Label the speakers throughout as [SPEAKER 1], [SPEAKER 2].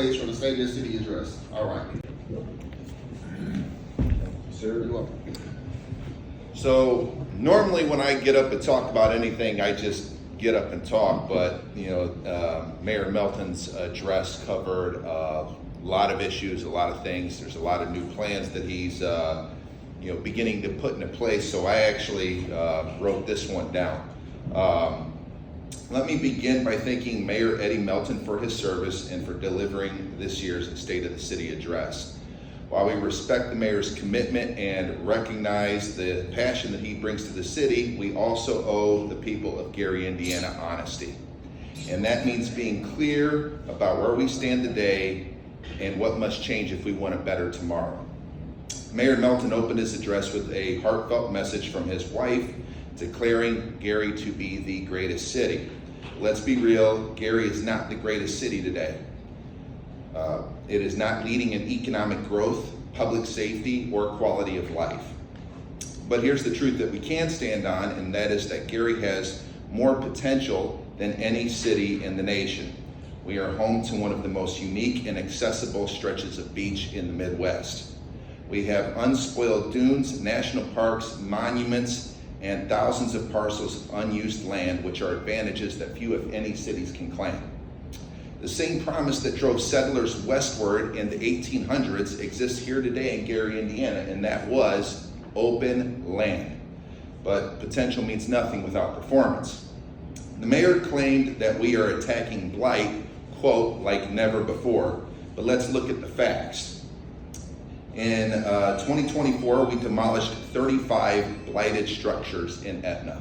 [SPEAKER 1] From the State of the City address. All right.
[SPEAKER 2] Sir?
[SPEAKER 1] You're welcome.
[SPEAKER 2] So normally when I get up and talk about anything, I just get up and talk, but Mayor Melton's address covered a lot of issues, a lot of things. There's a lot of new plans that he's beginning to put into place. So I actually wrote this one down. Let me begin by thanking Mayor Eddie Melton for his service and for delivering this year's State of the City address. While we respect the mayor's commitment and recognize the passion that he brings to the city, we also owe the people of Gary, Indiana, honesty. And that means being clear about where we stand today and what must change if we want a better tomorrow. Mayor Melton opened his address with a heartfelt message from his wife, declaring Gary to be the greatest city. Let's be real, Gary is not the greatest city today. It is not leading in economic growth, public safety, or quality of life. But here's the truth that we can stand on, and that is that Gary has more potential than any city in the nation. We are home to one of the most unique and accessible stretches of beach in the Midwest. We have unspoiled dunes, national parks, monuments, and thousands of parcels of unused land, which are advantages that few, if any, cities can claim. The same promise that drove settlers westward in the 1800s exists here today in Gary, Indiana, and that was open land. But potential means nothing without performance. The mayor claimed that we are attacking blight, quote, like never before, but let's look at the facts. In 2024, we demolished 35 blighted structures in Etna.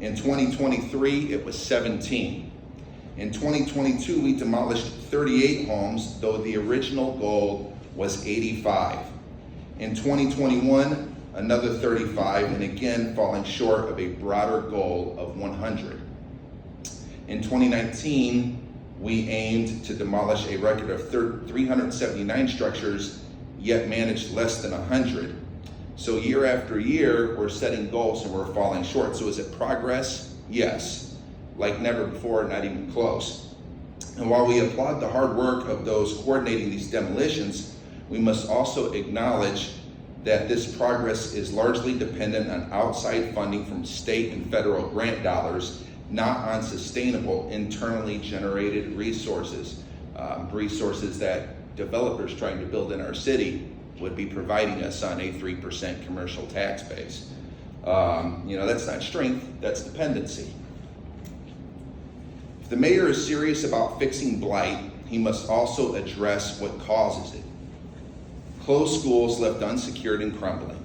[SPEAKER 2] In 2023, it was 17. In 2022, we demolished 38 homes, though the original goal was 85. In 2021, another 35, and again falling short of a broader goal of 100. In 2019, we aimed to demolish a record of 379 structures, yet managed less than 100. So year after year, we're setting goals and we're falling short. So is it progress? Yes. Like never before, not even close. And while we applaud the hard work of those coordinating these demolitions, we must also acknowledge that this progress is largely dependent on outside funding from state and federal grant dollars, not on sustainable internally generated resources, resources that developers trying to build in our city would be providing us on a 3% commercial tax base. That's not strength, that's dependency. If the mayor is serious about fixing blight, he must also address what causes it. Closed schools left unsecured and crumbling.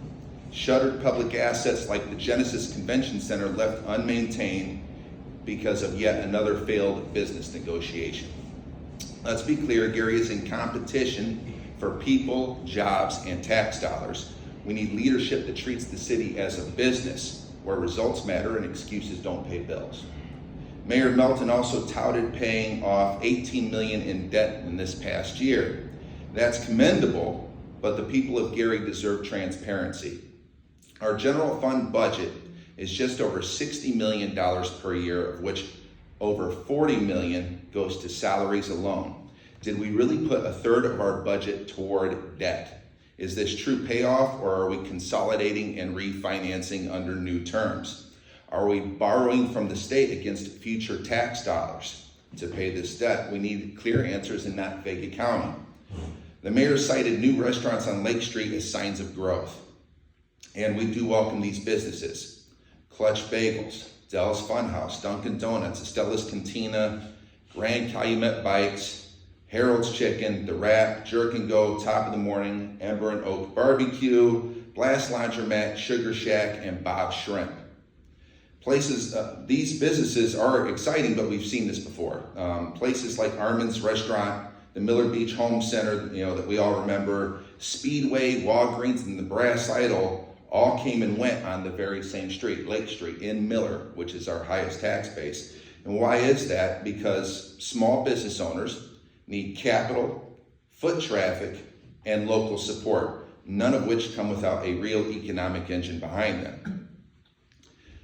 [SPEAKER 2] Shuttered public assets like the Genesis Convention Center left unmaintained because of yet another failed business negotiation. Let's be clear, Gary is in competition for people, jobs, and tax dollars. We need leadership that treats the city as a business where results matter and excuses don't pay bills. Mayor Melton also touted paying off $18 million in debt in this past year. That's commendable, but the people of Gary deserve transparency. Our general fund budget is just over $60 million per year, of which over $40 million goes to salaries alone. Did we really put a third of our budget toward debt? Is this true payoff, or are we consolidating and refinancing under new terms? Are we borrowing from the state against future tax dollars to pay this debt? We need clear answers and not vague accounting. The mayor cited new restaurants on Lake Street as signs of growth, and we do welcome these businesses. Clutch Bagels, Dell's Funhouse, Dunkin' Donuts, Estella's Cantina, Grand Calumet Bikes, Harold's Chicken, The Wrap, Jerk and Go, Top of the Morning, Ember and Oak Barbecue, Blast Laundromat, Sugar Shack, and Bob's Shrimp. These businesses are exciting, but we've seen this before. Places like Armin's Restaurant, the Miller Beach Home Center, that we all remember, Speedway, Walgreens, and the Brass Idol all came and went on the very same street, Lake Street, in Miller, which is our highest tax base. And why is that? Because small business owners need capital, foot traffic, and local support, none of which come without a real economic engine behind them.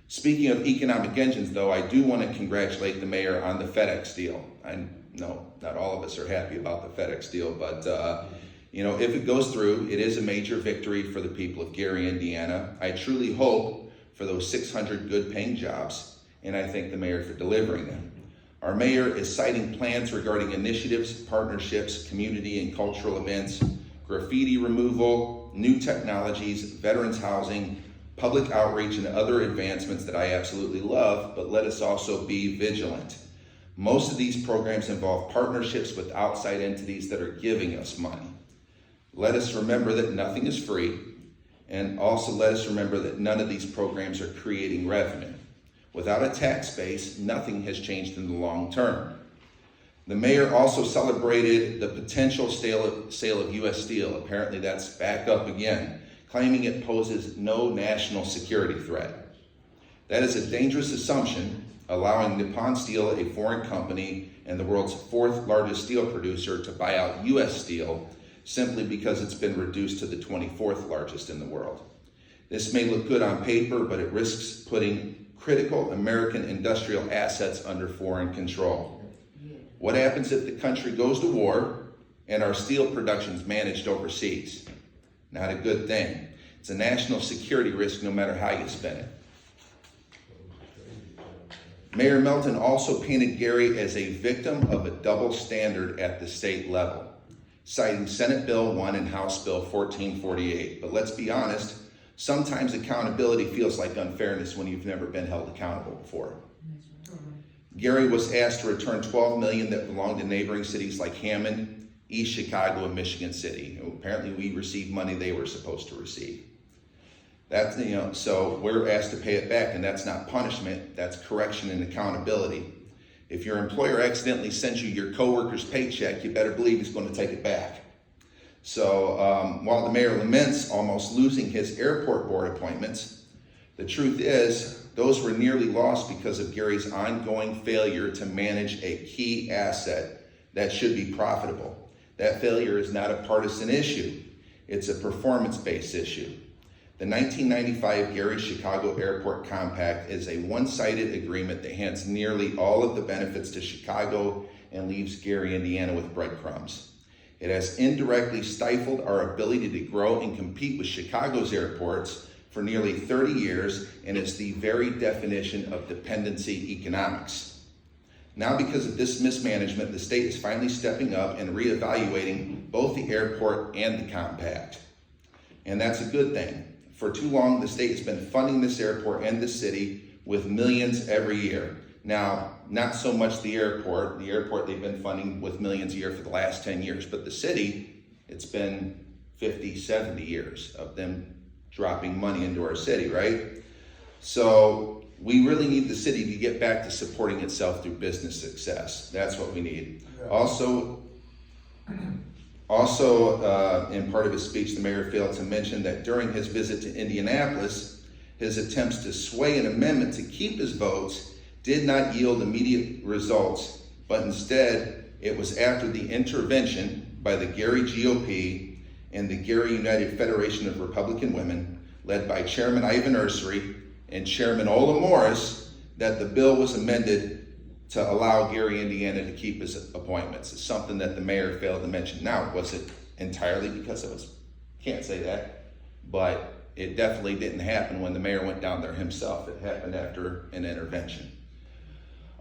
[SPEAKER 2] Speaking of economic engines, though, I do want to congratulate the mayor on the FedEx deal. I No, not all of us are happy about the FedEx deal, but if it goes through, it is a major victory for the people of Gary, Indiana. I truly hope for those 600 good paying jobs, and I thank the mayor for delivering them. Our mayor is citing plans regarding initiatives, partnerships, community and cultural events, graffiti removal, new technologies, veterans housing, public outreach, and other advancements that I absolutely love, but let us also be vigilant. Most of these programs involve partnerships with outside entities that are giving us money. Let us remember that nothing is free, and also let us remember that none of these programs are creating revenue. Without a tax base, nothing has changed in the long term. The mayor also celebrated the potential sale of U.S. Steel. Apparently that's back up again, claiming it poses no national security threat. That is a dangerous assumption, allowing Nippon Steel, a foreign company and the world's fourth largest steel producer, to buy out U.S. Steel simply because it's been reduced to the 24th largest in the world. This may look good on paper, but it risks putting critical American industrial assets under foreign control. What happens if the country goes to war and our steel production is managed overseas? Not a good thing. It's a national security risk no matter how you spin it. Mayor Melton also painted Gary as a victim of a double standard at the state level, citing Senate Bill 1 and House Bill 1448. But let's be honest, sometimes accountability feels like unfairness when you've never been held accountable before. Gary was asked to return $12 million that belonged to neighboring cities like Hammond, East Chicago, and Michigan City. Apparently we received money they were supposed to receive. So we're asked to pay it back, and that's not punishment, that's correction and accountability. If your employer accidentally sends you your coworker's paycheck, you better believe he's going to take it back. So while the mayor laments almost losing his airport board appointments, the truth is those were nearly lost because of Gary's ongoing failure to manage a key asset that should be profitable. That failure is not a partisan issue. It's a performance-based issue. The 1995 Gary-Chicago Airport Compact is a one-sided agreement that hands nearly all of the benefits to Chicago and leaves Gary, Indiana with breadcrumbs. It has indirectly stifled our ability to grow and compete with Chicago's airports for nearly 30 years, and it's the very definition of dependency economics. Now, because of this mismanagement, the state is finally stepping up and reevaluating both the airport and the compact. And that's a good thing. For too long, the state has been funding this airport and this city with millions every year. Now, not so much the airport. The airport they've been funding with millions a year for the last 10 years, but the city, it's been 50, 70 years of them dropping money into our city, right? So we really need the city to get back to supporting itself through business success. That's what we need. Also, in part of his speech, the mayor failed to mention that during his visit to Indianapolis, his attempts to sway an amendment to keep his votes did not yield immediate results, but instead it was after the intervention by the Gary GOP and the Gary United Federation of Republican Women, led by Chairman Ivan Ursery and Chairman Ola Morris, that the bill was amended to allow Gary, Indiana to keep his appointments. It's something that the mayor failed to mention. Now, was it entirely because of us? Can't say that, but it definitely didn't happen when the mayor went down there himself. It happened after an intervention.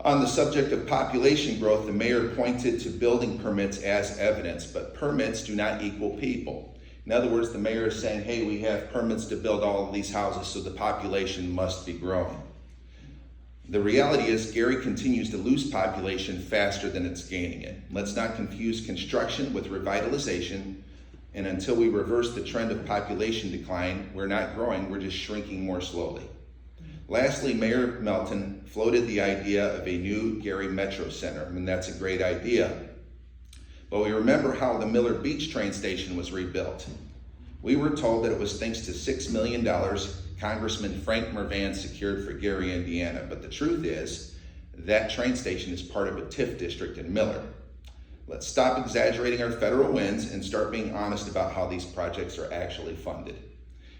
[SPEAKER 2] On the subject of population growth, the mayor pointed to building permits as evidence, but permits do not equal people. In other words, the mayor is saying, hey, we have permits to build all of these houses, so the population must be growing. The reality is Gary continues to lose population faster than it's gaining it. Let's not confuse construction with revitalization, and until we reverse the trend of population decline, we're not growing, we're just shrinking more slowly. Lastly, Mayor Melton floated the idea of a new Gary Metro Center, and that's a great idea. But we remember how the Miller Beach train station was rebuilt. We were told that it was thanks to $6 million Congressman Frank Mervan secured for Gary, Indiana. But the truth is, that train station is part of a TIF district in Miller. Let's stop exaggerating our federal wins and start being honest about how these projects are actually funded.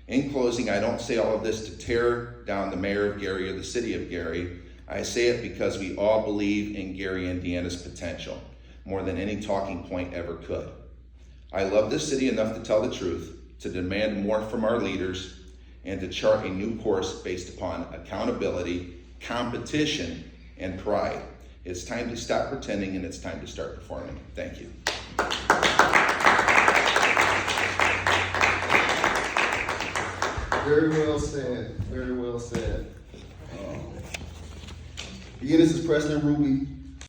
[SPEAKER 2] In closing, I don't say all of this to tear down the mayor of Gary or the city of Gary. I say it because we all believe in Gary, Indiana's potential. more than any talking point ever could. I love this city enough to tell the truth, to demand more from our leaders, and to chart a new course based upon accountability, competition, and pride. It's time to stop pretending, and it's time to start performing. Thank you.
[SPEAKER 1] Very well said. Very well said. Again, this is Preston Ruby,